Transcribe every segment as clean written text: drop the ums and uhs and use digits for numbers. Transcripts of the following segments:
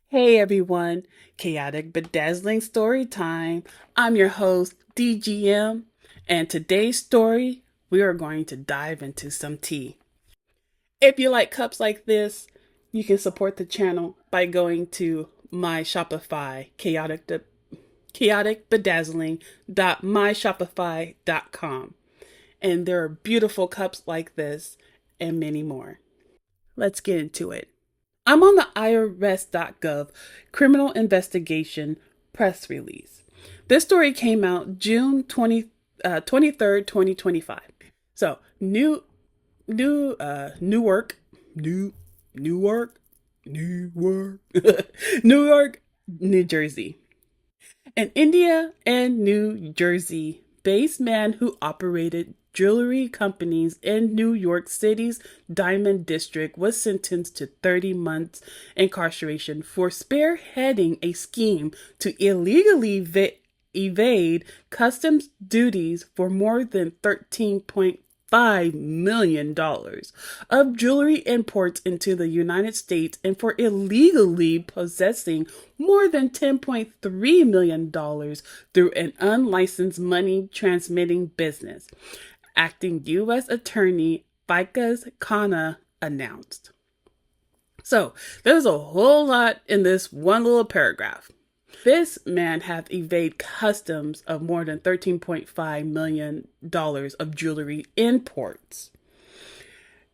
Hey everyone, chaotic bedazzling story time. I'm your host, DGM, and today's story, we are going to dive into some tea. If you like cups like this, you can support the channel by going to my Shopify, chaoticbedazzling.myshopify.com. And there are beautiful cups like this and many more. Let's get into it. I'm on the IRS.gov criminal investigation press release. This story came out June 23rd, 2025. So, Newark, Newark, Newark, Newark, New Jersey. An India and New Jersey based man who operated jewelry companies in New York City's Diamond District was sentenced to 30 months incarceration for spearheading a scheme to illegally evade customs duties for more than $13.5 million of jewelry imports into the United States and for illegally possessing more than $10.3 million through an unlicensed money transmitting business. Acting U.S. Attorney Vikas Khanna announced. So, there's a whole lot in this one little paragraph. This man hath evaded customs of more than $13.5 million of jewelry imports.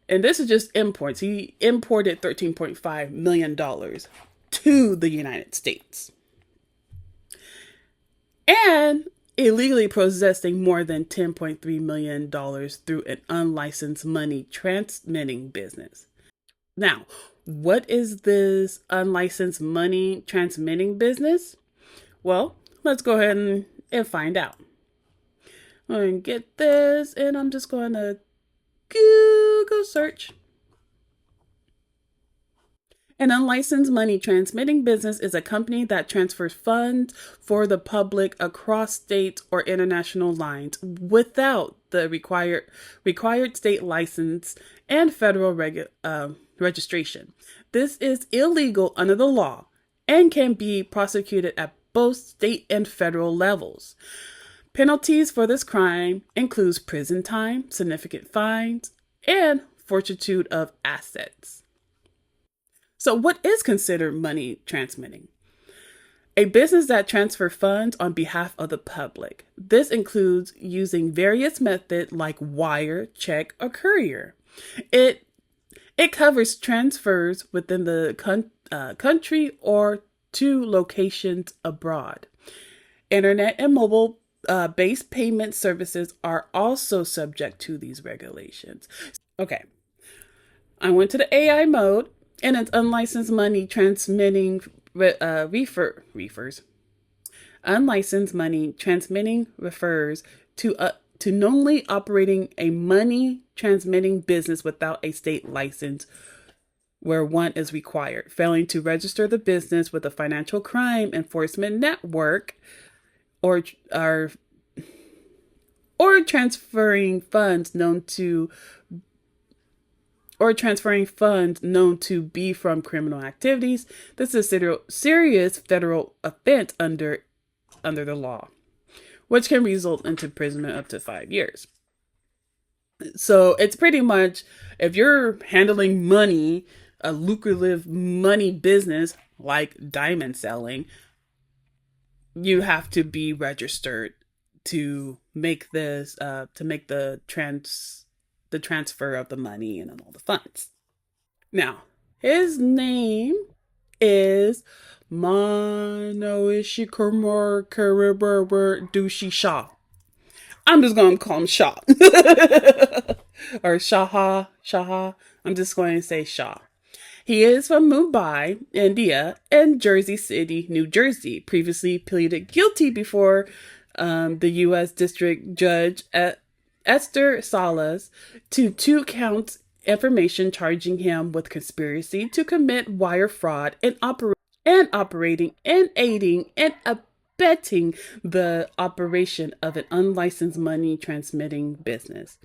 And this is just imports. He imported $13.5 million to the United States. And illegally possessing more than $10.3 million through an unlicensed money transmitting business. Now, what is this unlicensed money transmitting business? Well, let's go ahead and find out. I'm going to get this, and I'm just going to Google search. An unlicensed money transmitting business is a company that transfers funds for the public across states or international lines without the required state license and federal registration. This is illegal under the law and can be prosecuted at both state and federal levels. Penalties for this crime includes prison time, significant fines, and forfeiture of assets. So, what is considered money transmitting? A business that transfers funds on behalf of the public. This includes using various methods like wire, check, or courier. It covers transfers within the country or to locations abroad. Internet and mobile based payment services are also subject to these regulations. Okay, I went to the AI mode, and it's unlicensed money transmitting refers. Unlicensed money transmitting refers to knowingly operating a money transmitting business without a state license where one is required, failing to register the business with a financial crime enforcement network, or transferring funds known to be from criminal activities. This is a serious federal offense under the law, which can result into imprisonment up to 5 years. So it's pretty much, if you're handling money, a lucrative money business like diamond selling, you have to be registered to make this the transfer of the money and all the funds. Now, his name is Manoishi Kumar Dushi Shah. I'm just going to call him Shah. Or Shaha. I'm just going to say Shah. He is from Mumbai, India, and Jersey City, New Jersey. Previously pleaded guilty before the U.S. District Judge Esther Salas to 2 counts information charging him with conspiracy to commit wire fraud and operating and aiding and abetting the operation of an unlicensed money transmitting business.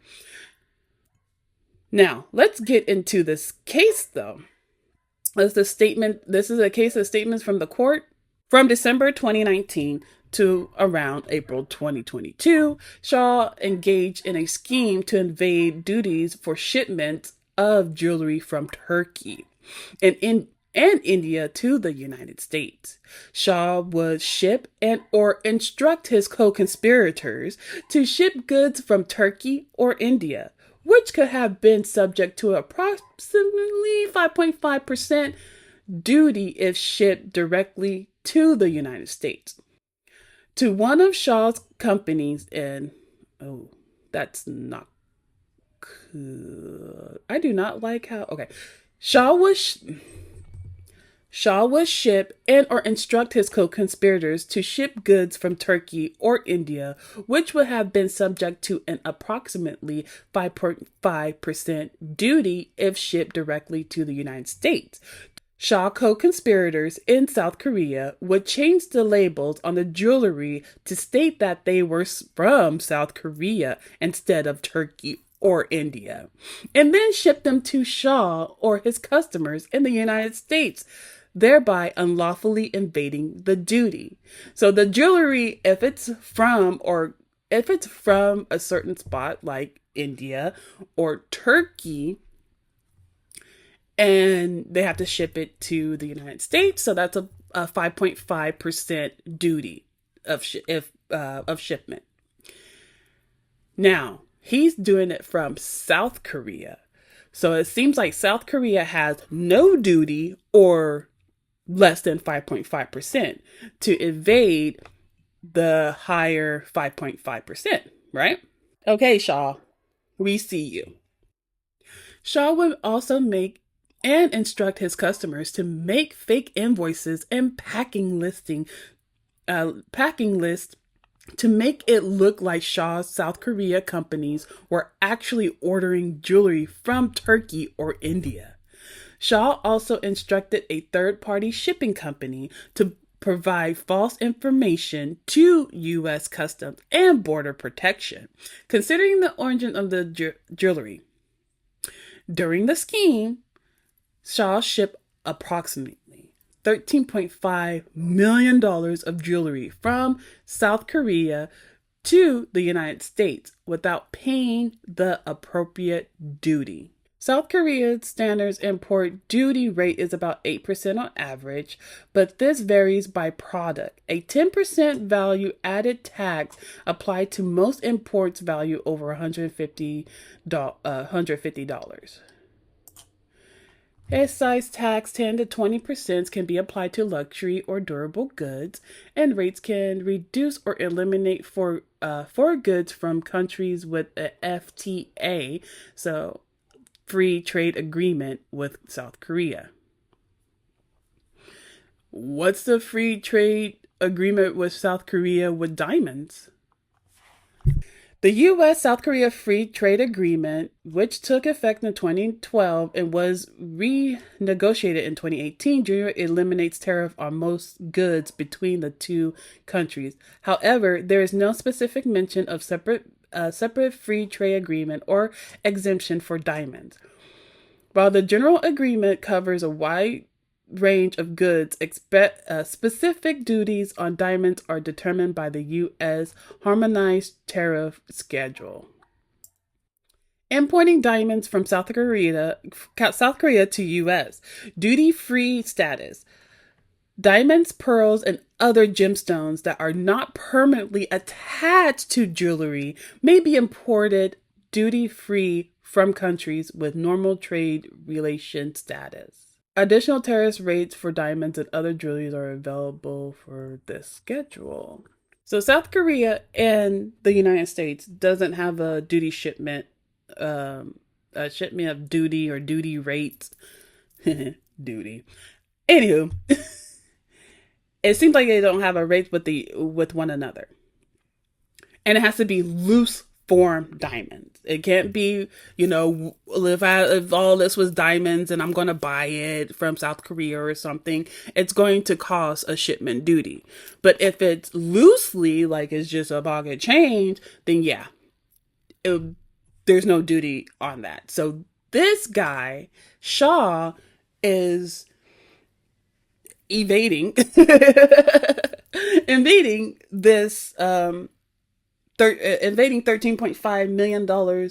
Now, let's get into this case, though. As the statement, this is a case of statements from the court from December 2019 to around April 2022. Shaw engaged in a scheme to evade duties for shipments of jewelry from Turkey and India to the United States. Shaw would ship and or instruct his co-conspirators to ship goods from Turkey or India, which could have been subject to approximately 5.5% duty if shipped directly to the United States. To one of Shaw's companies in, oh, that's not good. I do not like how, okay. Shaw would ship and or instruct his co-conspirators to ship goods from Turkey or India, which would have been subject to an approximately 5.5% duty if shipped directly to the United States. Shaw co-conspirators in South Korea would change the labels on the jewelry to state that they were from South Korea instead of Turkey or India, and then ship them to Shaw or his customers in the United States, thereby unlawfully evading the duty. So the jewelry, if it's from a certain spot like India or Turkey, and they have to ship it to the United States, so that's a 5.5% duty of shipment. Now, he's doing it from South Korea. So it seems like South Korea has no duty or less than 5.5% to evade the higher 5.5%, right? Okay, Shaw, we see you. Shaw would also make and instruct his customers to make fake invoices and packing lists to make it look like Shaw's South Korea companies were actually ordering jewelry from Turkey or India. Shaw also instructed a third-party shipping company to provide false information to U.S. Customs and Border Protection, considering the origin of the jewelry. During the scheme, Shaw shipped approximately $13.5 million of jewelry from South Korea to the United States without paying the appropriate duty. South Korea's standard import duty rate is about 8% on average, but this varies by product. A 10% value added tax applied to most imports value over $150. Excise tax 10 to 20% can be applied to luxury or durable goods, and rates can reduce or eliminate for goods from countries with a FTA, so free trade agreement with South Korea. What's the free trade agreement with South Korea with diamonds? The U.S.-South Korea Free Trade Agreement, which took effect in 2012 and was renegotiated in 2018, generally eliminates tariff on most goods between the two countries. However, there is no specific mention of separate free trade agreement or exemption for diamonds. While the general agreement covers a wide range of goods, specific duties on diamonds are determined by the U.S. Harmonized Tariff Schedule. Importing diamonds from South Korea to U.S. Duty-free status. Diamonds, pearls, and other gemstones that are not permanently attached to jewelry may be imported duty-free from countries with normal trade relation status. Additional tariff rates for diamonds and other jewelry are available for this schedule. So South Korea and the United States doesn't have a duty shipment, a shipment of duty or duty rates. Duty. Anywho, it seems like they don't have a rate with one another. And it has to be loose form diamonds. It can't be, if all this was diamonds and I'm going to buy it from South Korea or something, it's going to cost a shipment duty. But if it's loosely, like it's just a bag of change, then yeah, there's no duty on that. So this guy, Shaw, is evading invading this invading $13.5 million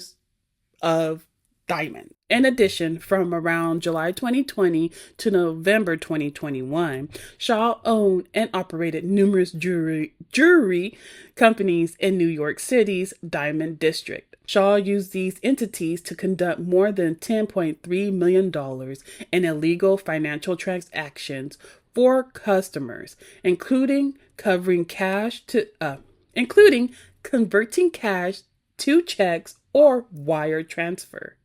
of diamond. In addition, from around July 2020 to November 2021, Shaw owned and operated numerous jewelry companies in New York City's Diamond District. Shaw used these entities to conduct more than $10.3 million in illegal financial transactions for customers, including converting cash to checks or wire transfer.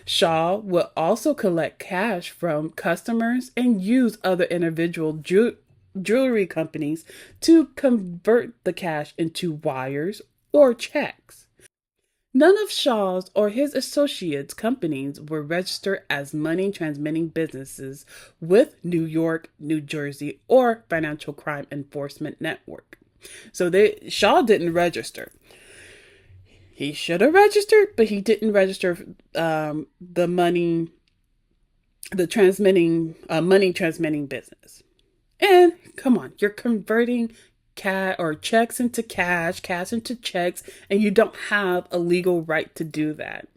Shaw would also collect cash from customers and use other individual jewelry companies to convert the cash into wires or checks. None of Shaw's or his associates' companies were registered as money transmitting businesses with New York, New Jersey, or Financial Crime Enforcement Network. So Shaw didn't register. He should have registered, but he didn't register the money transmitting business. And come on, you're converting checks into cash into checks, and you don't have a legal right to do that.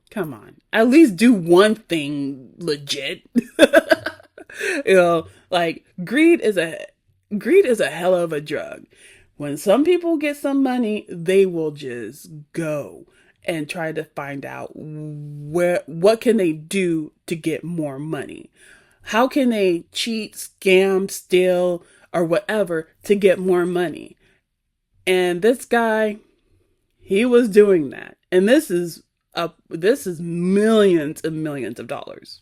Come on, at least do one thing legit. Like greed is a hell of a drug. When some people get some money, they will just go and try to find out what can they do to get more money. How can they cheat, scam, steal, or whatever to get more money? And this guy, he was doing that. And this is millions and millions of dollars.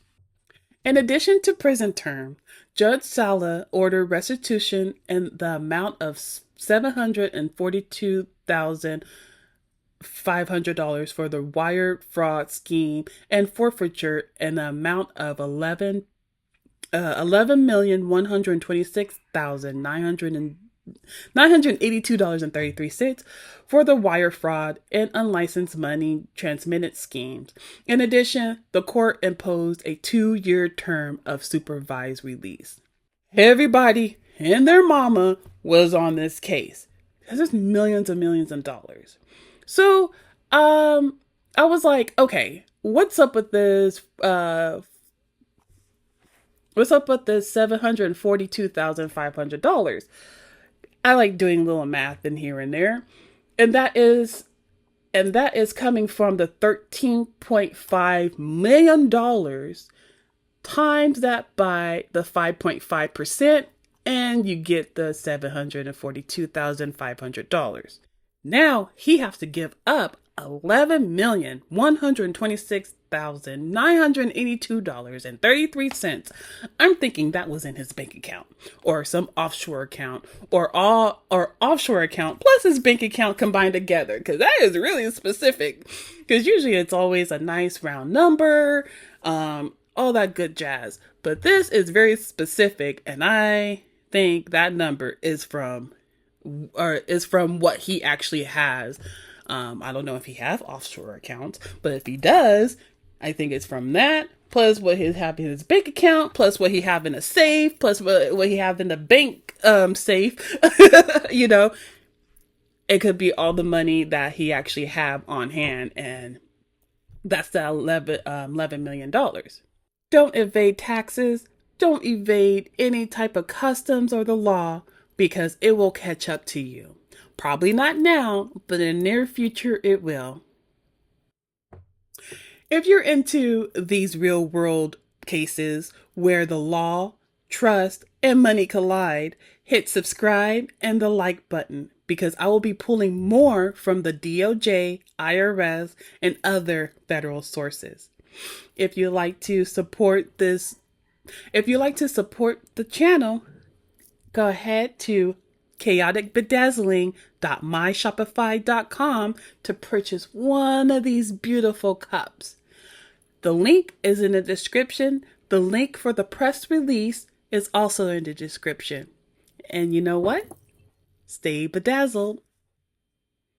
In addition to prison term, Judge Sala ordered restitution in the amount of $742,500 for the wire fraud scheme and forfeiture in the amount of $11,126,982.33 for the wire fraud and unlicensed money transmitted schemes. In addition, the court imposed a 2-year term of supervised release. Everybody and their mama was on this case because it's millions and millions of dollars. So, I was like, okay, what's up with this? What's up with this $742,500? I like doing little math in here and there, and that is coming from the $13.5 million times that by the 5.5%, and you get the $742,500. Now he has to give up $11,126,982.33. I'm thinking that was in his bank account or some offshore account or offshore account plus his bank account combined together, because that is really specific, because usually it's always a nice round number, all that good jazz. But this is very specific, and I think that number is from what he actually has. I don't know if he has offshore accounts, but if he does, I think it's from that, plus what he have in his bank account, plus what he have in a safe, plus what he have in the bank safe. It could be all the money that he actually have on hand, and that's the $11 million. Don't evade taxes. Don't evade any type of customs or the law, because it will catch up to you. Probably not now, but in the near future it will. If you're into these real world cases where the law, trust, and money collide, hit subscribe and the like button, because I will be pulling more from the DOJ, IRS, and other federal sources. If you like to support the channel, go ahead to chaoticbedazzling.myshopify.com to purchase one of these beautiful cups. The link is in the description. The link for the press release is also in the description. And you know what? Stay bedazzled.